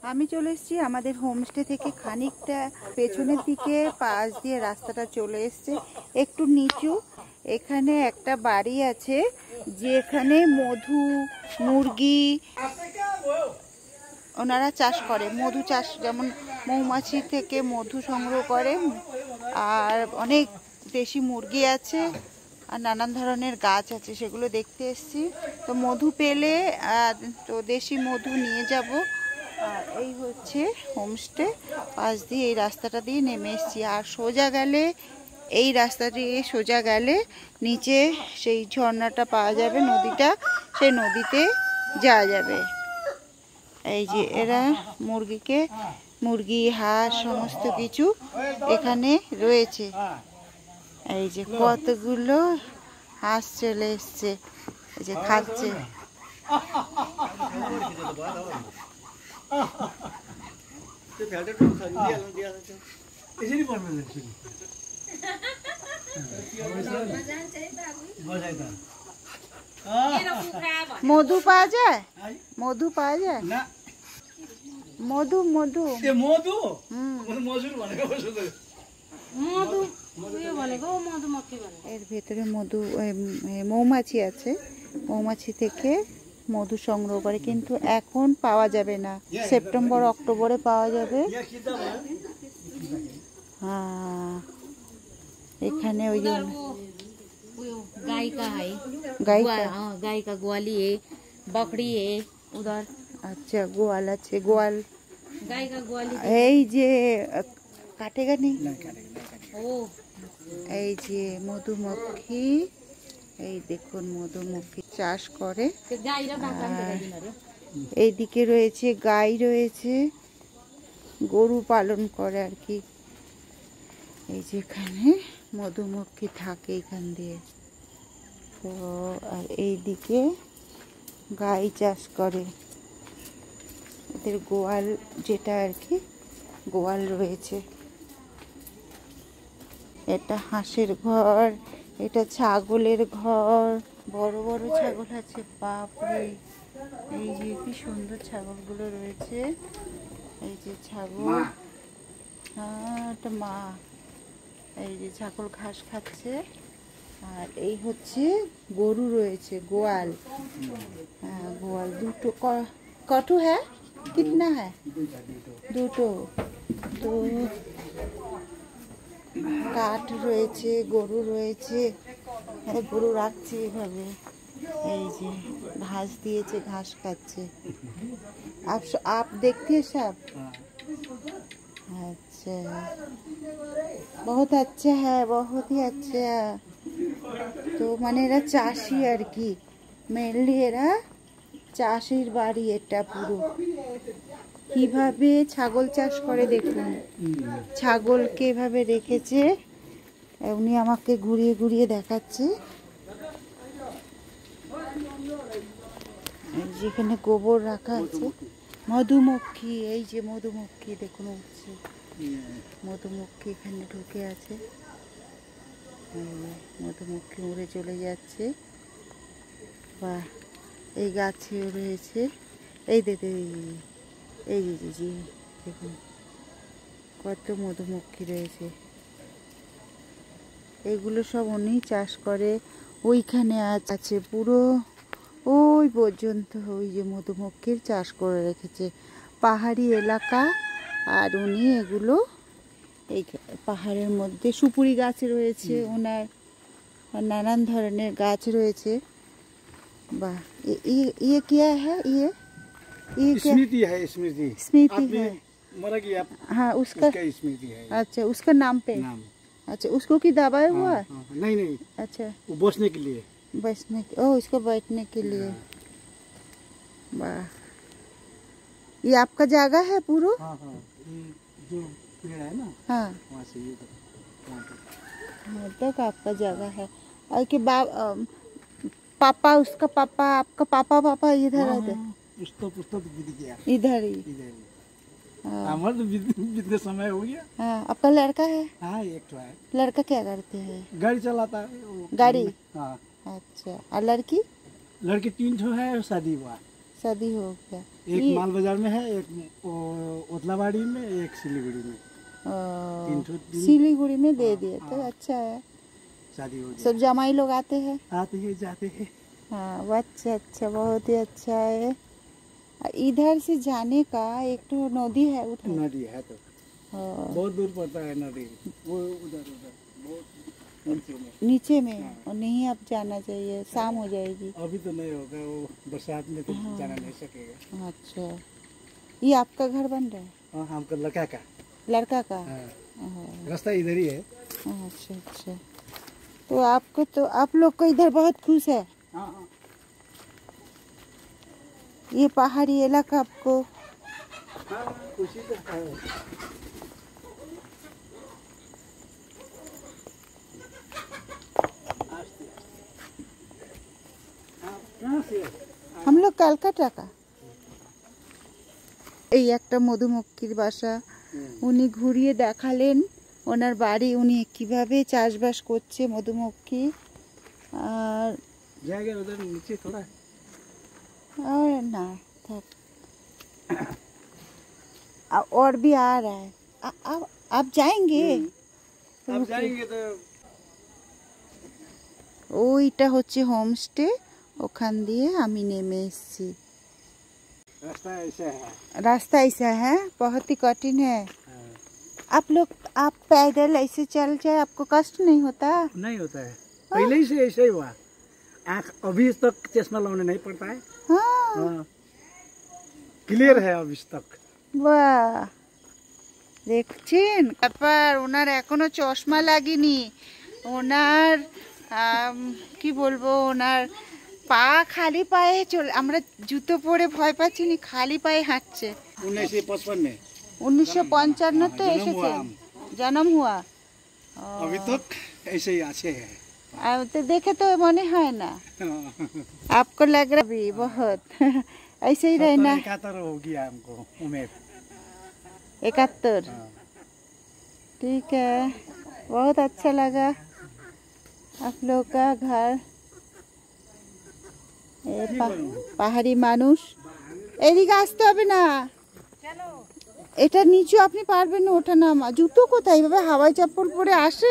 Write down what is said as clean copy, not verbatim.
আমি চলে এসেছি আমাদের হোমস্টে থেকে খানিকটা পেছনের দিকে, পাশ দিয়ে রাস্তাটা চলে এসছে একটু নিচু। এখানে একটা বাড়ি আছে যেখানে মধু, মুরগি ওনারা চাষ করে, মধু চাষ, যেমন মৌমাছি থেকে মধু সংগ্রহ করে, আর অনেক দেশি মুরগি আছে, আর নানান ধরনের গাছ আছে, সেগুলো দেখতে এসেছি। তো মধু পেলে তো দেশি মধু নিয়ে যাব। আর এই হচ্ছে হোমস্টে, পাশ দিয়ে এই রাস্তাটা দিয়ে নেমে এসেছি। আর সোজা গেলে, এই রাস্তা দিয়ে সোজা গেলে নিচে সেই ঝর্ণাটা পাওয়া যাবে, নদীটা, সেই নদীতে যাওয়া যাবে। এই যে এরা মুরগি, হাঁস সমস্ত কিছু এখানে রয়েছে। এই যে কতগুলো হাঁস চলে এসছে, এই যে খাচ্ছে। মধু পাওয়া যায়? মধু পাওয়া যায়? মধু মধু এর ভেতরে মধু, মৌমাছি আছে, মৌমাছি থেকে মধু সংগ্রহ করে, কিন্তু এখন পাওয়া যাবে না, সেপ্টেম্বর অক্টোবরে পাওয়া যাবে। হ্যাঁ, এখানে ওই गाय का ग्वाली है, बकरी है उधर। अच्छा, गोवाल আছে, গোয়াল। गाय का ग्वाली এই যে কাটেগা নেই। ओ এই যে মধুমক্ষী, এই দেখুন মধুমক্ষী চাষ করে। এইদিকে রয়েছে গাই, রয়েছে গরু পালন করে আর কি। এই যেখানে মধুমক্ষী থাকে এখান দিয়ে, তো আর এইদিকে গাই চাষ করে, এদের গোয়াল যেটা আর কি, গোয়াল রয়েছে। এটা হাঁসের ঘর, এটা ছাগলের ঘর, বড় বড় ছাগল আছে, বাপরে! এই যে কি সুন্দর ছাগলগুলো রয়েছে, এই যে ছাগল, হ্যাঁ এটা মা। এই যে ছাগল ঘাস খাচ্ছে। আর এই হচ্ছে গরু রয়েছে, গোয়াল। হ্যাঁ গোয়াল দুটো, কটু হ্যাঁ, কিতনা হ্যাঁ? দুটো। তো কাঠ রয়েছে, গরু রয়েছে, গরু রাখছে এভাবে। এই যে ঘাস দিয়েছে, ঘাস খাচ্ছে। आप देखते हैं सब? अच्छा, बहुत अच्छा है, बहुत ही अच्छा। তো মানে এরা চাষি আর কি, মেনলি এরা চাষির বাড়ি এটা পুরো। কিভাবে ছাগল চাষ করে দেখুন, ছাগলকে এভাবে রেখেছে, উনি আমাকে ঘুরিয়ে ঘুরিয়ে দেখাচ্ছে। যেখানে গোবর রাখা আছে, মধুমক্ষী, এই যে মধুমক্ষী দেখুন উঠছে, মধুমক্ষী এখানে ঢুকে আছে, মধুমক্ষী উড়ে চলে যাচ্ছে। বা এই গাছেও রয়েছে, এই দেখে, এই যে দেখুন কত মধুমক্ষী রয়েছে। এগুলো সব উনি চাষ করে। ওইখানে আছে পুরো ওই পর্যন্ত, ওই যে মধুমক্ষীর চাষ করে রেখেছে, পাহাড়ি এলাকা। আর উনি এগুলো, এই পাহাড়ের মধ্যে সুপুরি গাছ রয়েছে ওনার, নানান ধরনের গাছ রয়েছে। বাহ, ये क्या है? ये स्मृति है, स्मृति है, मरा गया। हाँ उसका स्मृति है। अच्छा, उसका नाम पे नाम। अच्छा, उसको की दबाया हुआ? नहीं नहीं, अच्छा, वो बसने के लिए, इसको बैठने के लिए। वाह, ये आपका जगह है पूरा? हाँ, जो पेड़ है ना, हाँ वहाँ से ये तक आपका जगह है। और के पापा, उसका पापा, आपका पापा इधर रहते? पुस्तक गया इधर ही। हमारा तो जितने समय हो गया। हाँ, आपका लड़का है? हाँ, एक तो है। लड़का क्या करते हैं? गाड़ी चलाता है वो। गाड़ी? हाँ। अच्छा, और लड़की? लड़की 3 ठो है, शादी हुआ। शादी हो गया। एक माल बाजार में है, एक ओतलाबाड़ी में, एक सिलीगुड़ी में। सिलीगुड़ी में दे दिए तो अच्छा है। शादी हो गई। सब जमाई लोग आते हैं? आते हैं जाते हैं। हाँ अच्छा अच्छा, बहुत ही अच्छा है। इधर से जाने का एक तो नदी है उधर। नदी है तो बहुत दूर पड़ता है नदी, वो उधर बहुत नीचे में। और नहीं अब जाना चाहिए, शाम हो जाएगी। अभी तो नहीं होगा, वो बरसात में तो जाना नहीं सकेगा। अच्छा, ये आपका घर बन रहा है? हाँ, हमको लड़का का। लड़का का? रास्ता इधर ही है। अच्छा अच्छा, तो आपको तो आप लोग को इधर बहुत खुश है। हाँ। ये पहाड़ी इलाका आपको? खुशी तो है। हम लोग कलकाता का। এই একটা মধুমক্ষীর বাসা, উনি ঘুরিয়ে দেখালেন ওনার বাড়ি, উনি কিভাবে চাষবাস করছে মধুমক্ষী। আর जाएगा उधर नीचे थोड़ा। और ना थक और भी आ रहा है। आप जाएंगे? अब जाएंगे तो ওইটা হচ্ছে হোমস্টে, ওখান দিয়ে আমি নেমে এসেছি। रास्ता ऐसा है। रास्ता ऐसा है, बहुत ही कठिन है। आप लोग आप पैदल ऐसे चल जाए, आपको कष्ट नहीं होता? नहीं होता है, पहले ही से ऐसा ही हुआ। आँख अभी तक चश्मा लगाने नहीं पड़ता है। हाँ क्लियर है अभी तक। বাহ, দেখছেন ব্যাপার, ওনার এখনো চশমা লাগেনি। ওনার কি বলবো, ওনার পা খালি পায়ে চলে, আমরা জুতো পরে ভয় পাচ্ছি নি, খালি পায়ে হাঁটছে। 1955 में 1955 তো এসেছে, জন্ম हुआ। अभी तक ऐसे ही अच्छे है। तो देखे तो मने है ना, आपको लग रहा भी बहुत ऐसे ही रहना। 71 हो गया हमको उम्र। 71। ठीक है, बहुत अच्छा लगा आप लोग का घर। পাহাড়ি মানুষ, এদিকে আসতে হবে না। এটা নিচু আপনি পারবেন না ওঠা নামা। জুতো কোথায়, এভাবে হাওয়াই চপ্পল পরে আসে?